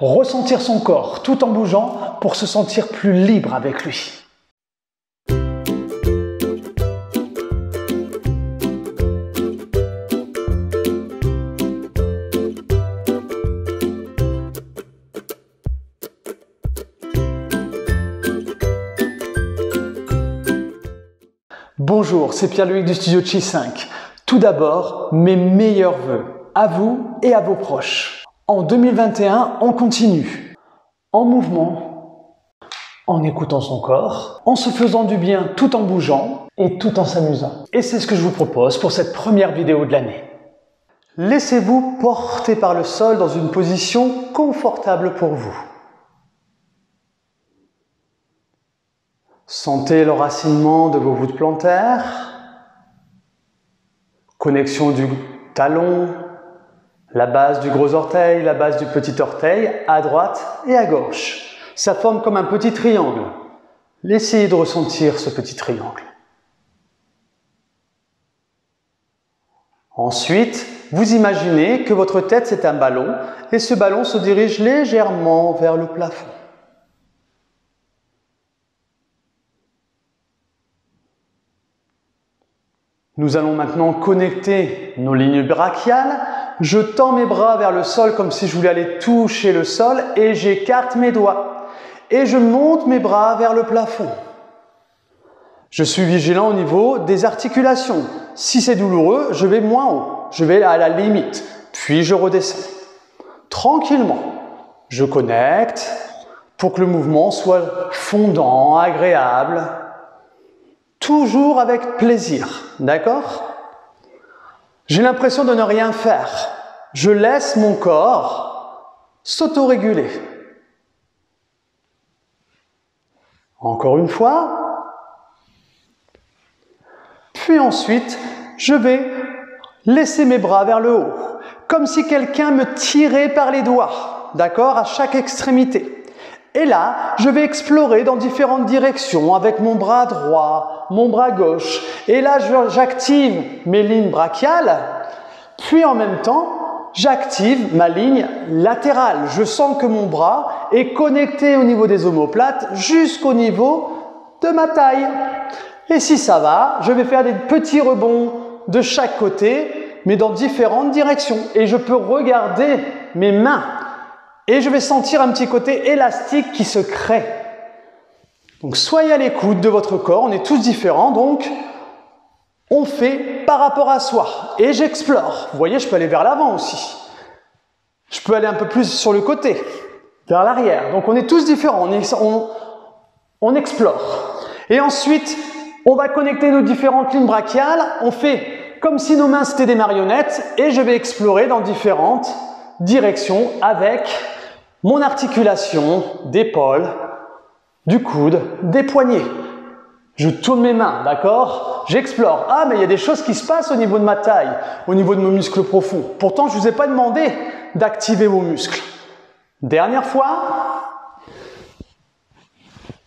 Ressentir son corps tout en bougeant pour se sentir plus libre avec lui. Bonjour, c'est Pierre-Loïc du Studio Chi 5. Tout d'abord, mes meilleurs vœux à vous et à vos proches. En 2021, on continue. En mouvement, en écoutant son corps, en se faisant du bien tout en bougeant et tout en s'amusant. Et c'est ce que je vous propose pour cette première vidéo de l'année. Laissez-vous porter par le sol dans une position confortable pour vous. Sentez l'enracinement de vos voûtes plantaires, connexion du talon, la base du gros orteil, la base du petit orteil, à droite et à gauche. Ça forme comme un petit triangle. Essayez de ressentir ce petit triangle. Ensuite, vous imaginez que votre tête c'est un ballon et ce ballon se dirige légèrement vers le plafond. Nous allons maintenant connecter nos lignes brachiales. Je tends mes bras vers le sol comme si je voulais aller toucher le sol et j'écarte mes doigts. Et je monte mes bras vers le plafond. Je suis vigilant au niveau des articulations. Si c'est douloureux, je vais moins haut. Je vais à la limite. Puis je redescends. Tranquillement. Je connecte pour que le mouvement soit fondant, agréable. Toujours avec plaisir, d'accord? J'ai l'impression de ne rien faire. Je laisse mon corps s'autoréguler. Encore une fois. Puis ensuite, je vais laisser mes bras vers le haut, comme si quelqu'un me tirait par les doigts, d'accord? À chaque extrémité. Et là, je vais explorer dans différentes directions avec mon bras droit, mon bras gauche. Et là, j'active mes lignes brachiales. Puis en même temps, j'active ma ligne latérale. Je sens que mon bras est connecté au niveau des omoplates jusqu'au niveau de ma taille. Et si ça va, je vais faire des petits rebonds de chaque côté, mais dans différentes directions. Et je peux regarder mes mains. Et je vais sentir un petit côté élastique qui se crée. Donc soyez à l'écoute de votre corps, on est tous différents, donc on fait par rapport à soi. Et j'explore. Vous voyez, je peux aller vers l'avant aussi. Je peux aller un peu plus sur le côté, vers l'arrière. Donc on est tous différents, on explore. Et ensuite, on va connecter nos différentes lignes brachiales. On fait comme si nos mains c'était des marionnettes et je vais explorer dans différentes directions avec mon articulation d'épaule, du coude, des poignets. Je tourne mes mains, d'accord? J'explore. Ah, mais il y a des choses qui se passent au niveau de ma taille, au niveau de mes muscles profonds. Pourtant, je ne vous ai pas demandé d'activer vos muscles. Dernière fois.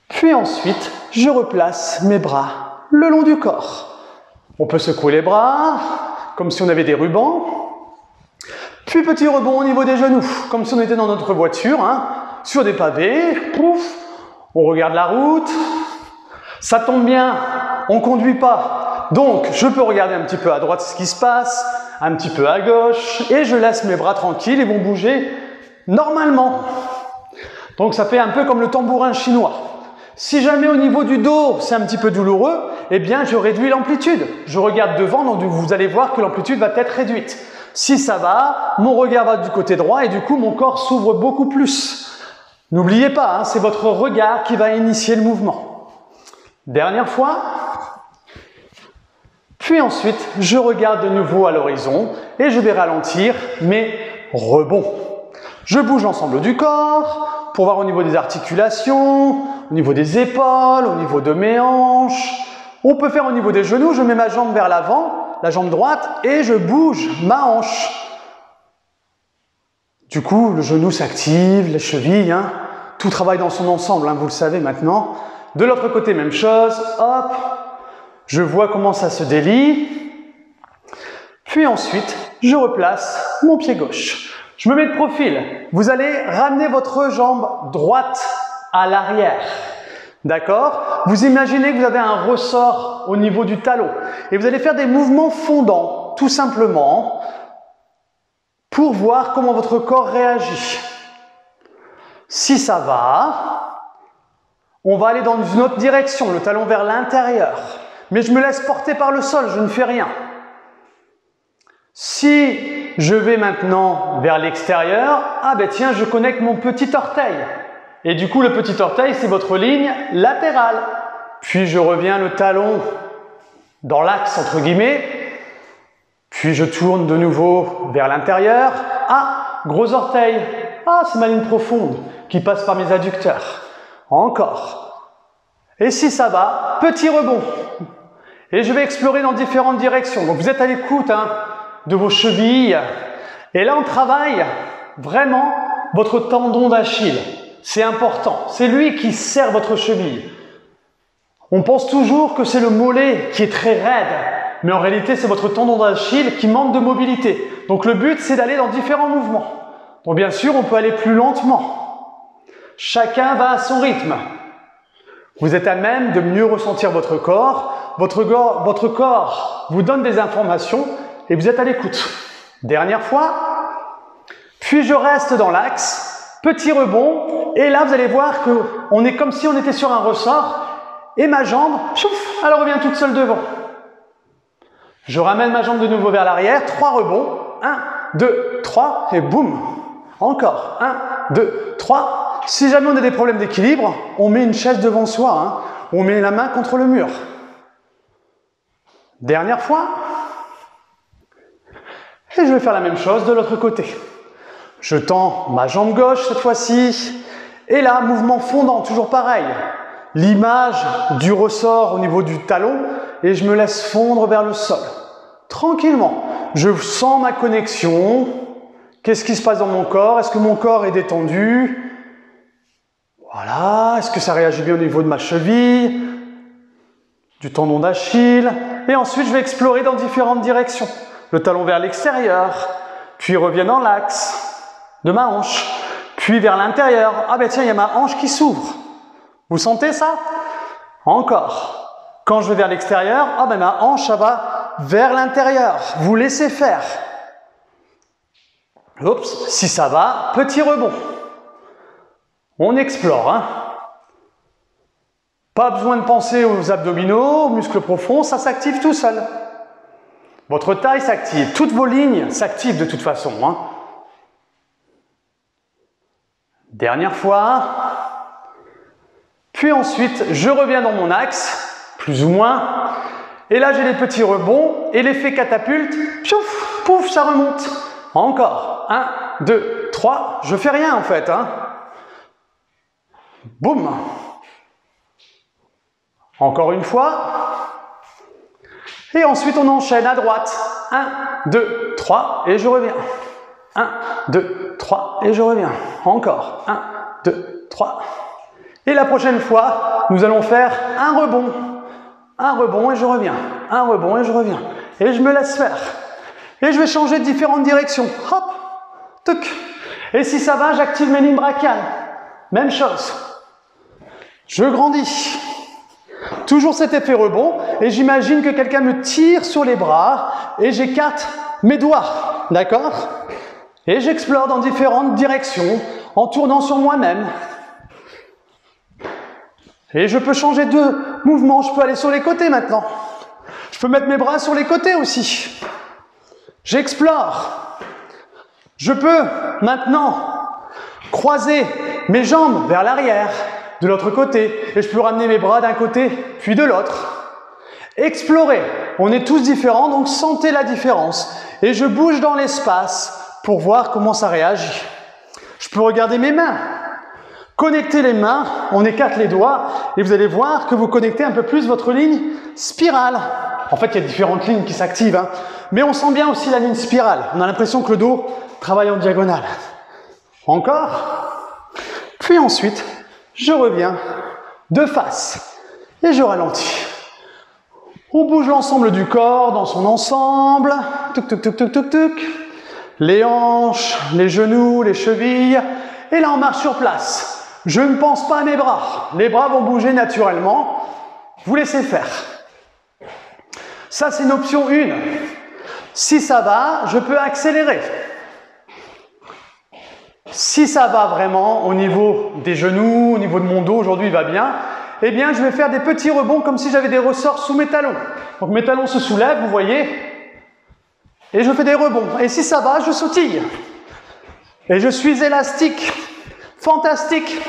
Puis ensuite, je replace mes bras le long du corps. On peut secouer les bras, comme si on avait des rubans. Puis petit rebond au niveau des genoux, comme si on était dans notre voiture, sur des pavés, pouf, on regarde la route, ça tombe bien, on ne conduit pas, donc je peux regarder un petit peu à droite ce qui se passe, un petit peu à gauche, et je laisse mes bras tranquilles, ils vont bouger normalement. Donc ça fait un peu comme le tambourin chinois. Si jamais au niveau du dos c'est un petit peu douloureux, eh bien je réduis l'amplitude. Je regarde devant, donc vous allez voir que l'amplitude va être réduite. Si ça va, mon regard va du côté droit et du coup mon corps s'ouvre beaucoup plus. N'oubliez pas, c'est votre regard qui va initier le mouvement. Dernière fois. Puis ensuite, je regarde de nouveau à l'horizon et je vais ralentir mes rebonds. Je bouge l'ensemble du corps pour voir au niveau des articulations, au niveau des épaules, au niveau de mes hanches. On peut faire au niveau des genoux, je mets ma jambe vers l'avant, la jambe droite, et je bouge ma hanche. Du coup, le genou s'active, les chevilles, tout travaille dans son ensemble, vous le savez maintenant. De l'autre côté, même chose, hop, je vois comment ça se délie. Puis ensuite, je replace mon pied gauche. Je me mets de profil. Vous allez ramener votre jambe droite à l'arrière. D'accord? Vous imaginez que vous avez un ressort au niveau du talon. Et vous allez faire des mouvements fondants, tout simplement, pour voir comment votre corps réagit. Si ça va, on va aller dans une autre direction, le talon vers l'intérieur. Mais je me laisse porter par le sol, je ne fais rien. Si je vais maintenant vers l'extérieur, ah ben tiens, je connecte mon petit orteil. Et du coup, le petit orteil, c'est votre ligne latérale. Puis je reviens le talon dans l'axe, entre guillemets. Puis je tourne de nouveau vers l'intérieur. Ah, gros orteil. Ah, c'est ma ligne profonde qui passe par mes adducteurs. Encore. Et si ça va, petit rebond. Et je vais explorer dans différentes directions. Donc vous êtes à l'écoute de vos chevilles. Et là, on travaille vraiment votre tendon d'Achille. C'est important. C'est lui qui serre votre cheville. On pense toujours que c'est le mollet qui est très raide. Mais en réalité, c'est votre tendon d'Achille qui manque de mobilité. Donc le but, c'est d'aller dans différents mouvements. Donc bien sûr, on peut aller plus lentement. Chacun va à son rythme. Vous êtes à même de mieux ressentir votre corps. Votre corps vous donne des informations et vous êtes à l'écoute. Dernière fois. Puis je reste dans l'axe. Petit rebond. Et là, vous allez voir qu'on est comme si on était sur un ressort. Et ma jambe, chouf, elle revient toute seule devant. Je ramène ma jambe de nouveau vers l'arrière. 3 rebonds. 1, 2, 3 et boum. Encore. 1, 2, 3. Si jamais on a des problèmes d'équilibre, on met une chaise devant soi. On met la main contre le mur. Dernière fois. Et je vais faire la même chose de l'autre côté. Je tends ma jambe gauche cette fois-ci. Et là, mouvement fondant, toujours pareil. L'image du ressort au niveau du talon et je me laisse fondre vers le sol. Tranquillement. Je sens ma connexion. Qu'est-ce qui se passe dans mon corps? Est-ce que mon corps est détendu? Voilà. Est-ce que ça réagit bien au niveau de ma cheville? Du tendon d'Achille? Et ensuite, je vais explorer dans différentes directions. Le talon vers l'extérieur, puis revient dans l'axe de ma hanche, puis vers l'intérieur. Ah ben tiens, il y a ma hanche qui s'ouvre. Vous sentez ça? Encore. Quand je vais vers l'extérieur, ah ben ma hanche, ça va vers l'intérieur. Vous laissez faire. Oups, si ça va, petit rebond. On explore. Pas besoin de penser aux abdominaux, aux muscles profonds, ça s'active tout seul. Votre taille s'active, toutes vos lignes s'activent de toute façon. Dernière fois. Puis ensuite, je reviens dans mon axe, plus ou moins. Et là, j'ai les petits rebonds et l'effet catapulte. Piouf, pouf, ça remonte. Encore. 1, 2, 3. Je fais rien en fait. Boum. Encore une fois. Et ensuite, on enchaîne à droite. 1, 2, 3 et je reviens. 1, 2, 3 et je reviens. Encore. 1, 2, 3. Et la prochaine fois, nous allons faire un rebond et je reviens, un rebond et je reviens. Et je me laisse faire. Et je vais changer de différentes directions. Hop, tuc. Et si ça va, j'active mes lignes brachiales. Même chose. Je grandis. Toujours cet effet rebond. Et j'imagine que quelqu'un me tire sur les bras et j'écarte mes doigts. D'accord? Et j'explore dans différentes directions en tournant sur moi-même. Et je peux changer de mouvement, je peux aller sur les côtés maintenant. Je peux mettre mes bras sur les côtés aussi. J'explore. Je peux maintenant croiser mes jambes vers l'arrière, de l'autre côté. Et je peux ramener mes bras d'un côté, puis de l'autre. Explorer. On est tous différents, donc sentez la différence. Et je bouge dans l'espace pour voir comment ça réagit. Je peux regarder mes mains. Connectez les mains, on écarte les doigts et vous allez voir que vous connectez un peu plus votre ligne spirale. En fait, il y a différentes lignes qui s'activent, mais on sent bien aussi la ligne spirale. On a l'impression que le dos travaille en diagonale. Encore. Puis ensuite, je reviens de face et je ralentis. On bouge l'ensemble du corps dans son ensemble. Tuc, tuc, tuc, tuc, tuc, tuc. les hanches, les genoux, les chevilles. Et là, on marche sur place. Je ne pense pas à mes bras. Les bras vont bouger naturellement. Vous laissez faire. Ça, c'est une option 1. Si ça va, je peux accélérer. Si ça va vraiment au niveau des genoux, au niveau de mon dos, aujourd'hui il va bien, eh bien je vais faire des petits rebonds comme si j'avais des ressorts sous mes talons. Donc mes talons se soulèvent, vous voyez, et je fais des rebonds. Et si ça va, je sautille. Et je suis élastique. Fantastique.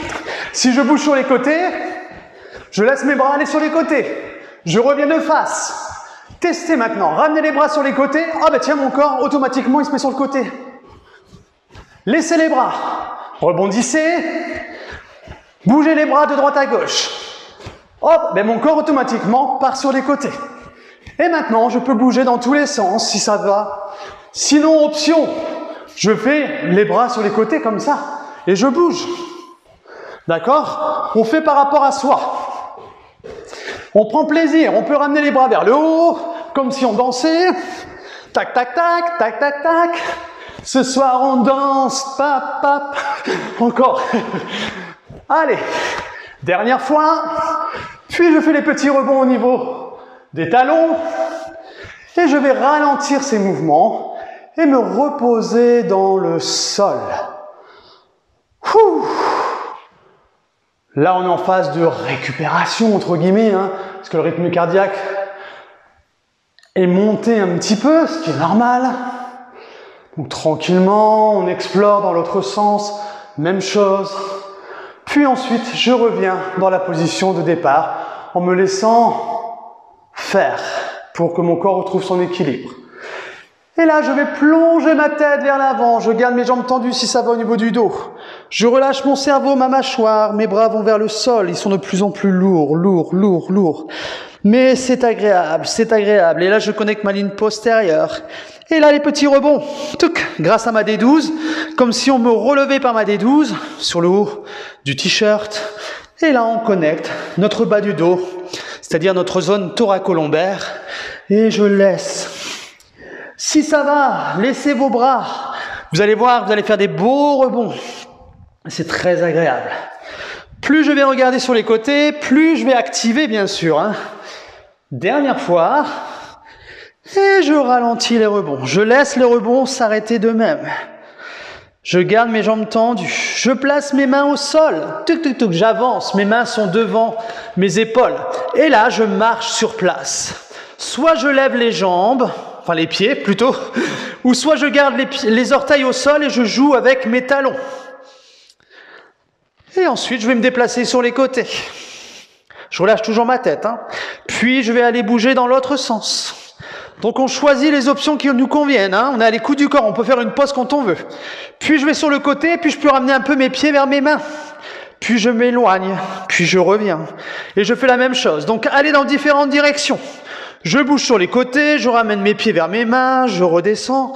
Si je bouge sur les côtés, je laisse mes bras aller sur les côtés. Je reviens de face. Testez maintenant. Ramenez les bras sur les côtés. Ah ben tiens, mon corps, automatiquement, il se met sur le côté. Laissez les bras. Rebondissez. Bougez les bras de droite à gauche. Hop, ben mon corps, automatiquement, part sur les côtés. Et maintenant, je peux bouger dans tous les sens, si ça va. Sinon, option, je fais les bras sur les côtés comme ça. Et je bouge. D'accord? On fait par rapport à soi. On prend plaisir. On peut ramener les bras vers le haut, comme si on dansait. Tac, tac, tac, tac, tac, tac. Ce soir, on danse. Pap, pap. Encore. Allez. Dernière fois. Puis, je fais les petits rebonds au niveau des talons. Et je vais ralentir ces mouvements et me reposer dans le sol. Ouh. Là, on est en phase de récupération, entre guillemets, hein, parce que le rythme cardiaque est monté un petit peu, ce qui est normal. Donc, tranquillement, on explore dans l'autre sens, même chose. Puis ensuite, je reviens dans la position de départ en me laissant faire pour que mon corps retrouve son équilibre. Et là, je vais plonger ma tête vers l'avant. Je garde mes jambes tendues si ça va au niveau du dos. Je relâche mon cerveau, ma mâchoire. Mes bras vont vers le sol. Ils sont de plus en plus lourds, lourds, lourds, lourds. Mais c'est agréable, c'est agréable. Et là, je connecte ma ligne postérieure. Et là, les petits rebonds. Touc, grâce à ma D12, comme si on me relevait par ma D12 sur le haut du t-shirt. Et là, on connecte notre bas du dos, c'est-à-dire notre zone thoracolombaire. Et je laisse. Si ça va, laissez vos bras. Vous allez voir, vous allez faire des beaux rebonds. C'est très agréable. Plus je vais regarder sur les côtés, plus je vais activer, bien sûr. Hein. Dernière fois. Et je ralentis les rebonds. Je laisse les rebonds s'arrêter d'eux-mêmes. Je garde mes jambes tendues. Je place mes mains au sol. Tuc, tuc, tuc. J'avance. Mes mains sont devant mes épaules. Et là, je marche sur place. Soit je lève les jambes, enfin les pieds plutôt, ou soit je garde les orteils au sol et je joue avec mes talons. Et ensuite, je vais me déplacer sur les côtés. Je relâche toujours ma tête. Hein. Puis, je vais aller bouger dans l'autre sens. Donc, on choisit les options qui nous conviennent. Hein. On est à l'écoute du corps. On peut faire une pause quand on veut. Puis, je vais sur le côté. Puis, je peux ramener un peu mes pieds vers mes mains. Puis, je m'éloigne. Puis, je reviens. Et je fais la même chose. Donc, aller dans différentes directions. Je bouge sur les côtés. Je ramène mes pieds vers mes mains. Je redescends.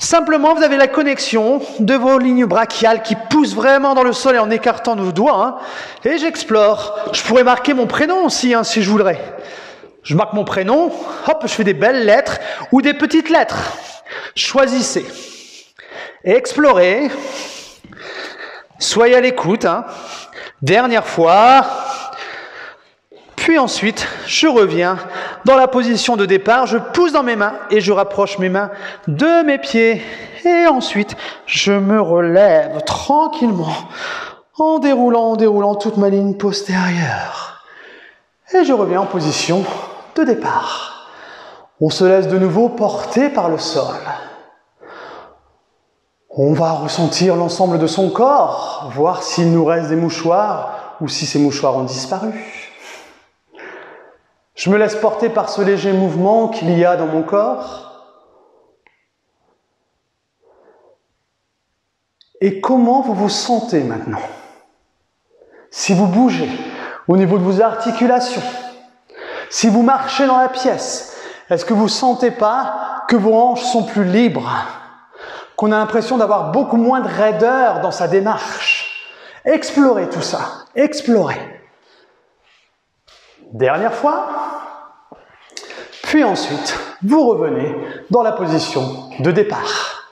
Simplement, vous avez la connexion de vos lignes brachiales qui poussent vraiment dans le sol et en écartant nos doigts. Hein. Et j'explore. Je pourrais marquer mon prénom aussi, hein, si je voudrais. Je marque mon prénom. Hop, je fais des belles lettres ou des petites lettres. Choisissez. Explorez. Soyez à l'écoute. Hein. Dernière fois. Puis ensuite, je reviens dans la position de départ, je pousse dans mes mains et je rapproche mes mains de mes pieds. Et ensuite, je me relève tranquillement en déroulant toute ma ligne postérieure. Et je reviens en position de départ. On se laisse de nouveau porter par le sol. On va ressentir l'ensemble de son corps, voir s'il nous reste des mouchoirs ou si ces mouchoirs ont disparu. Je me laisse porter par ce léger mouvement qu'il y a dans mon corps. Et comment vous vous sentez maintenant? Si vous bougez au niveau de vos articulations, si vous marchez dans la pièce, est-ce que vous ne sentez pas que vos hanches sont plus libres? Qu'on a l'impression d'avoir beaucoup moins de raideur dans sa démarche? Explorez tout ça, explorez. Dernière fois. Puis ensuite, vous revenez dans la position de départ.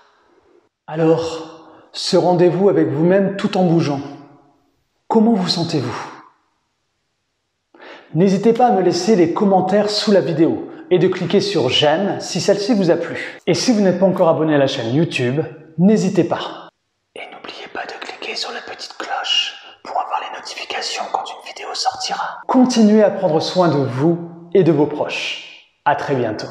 Alors, ce rendez-vous avec vous-même tout en bougeant, comment vous sentez-vous? N'hésitez pas à me laisser les commentaires sous la vidéo et de cliquer sur j'aime si celle-ci vous a plu. Et si vous n'êtes pas encore abonné à la chaîne YouTube, n'hésitez pas. Et n'oubliez pas de cliquer sur la petite cloche pour avoir les notifications quand une vidéo sortira. Continuez à prendre soin de vous et de vos proches. À très bientôt.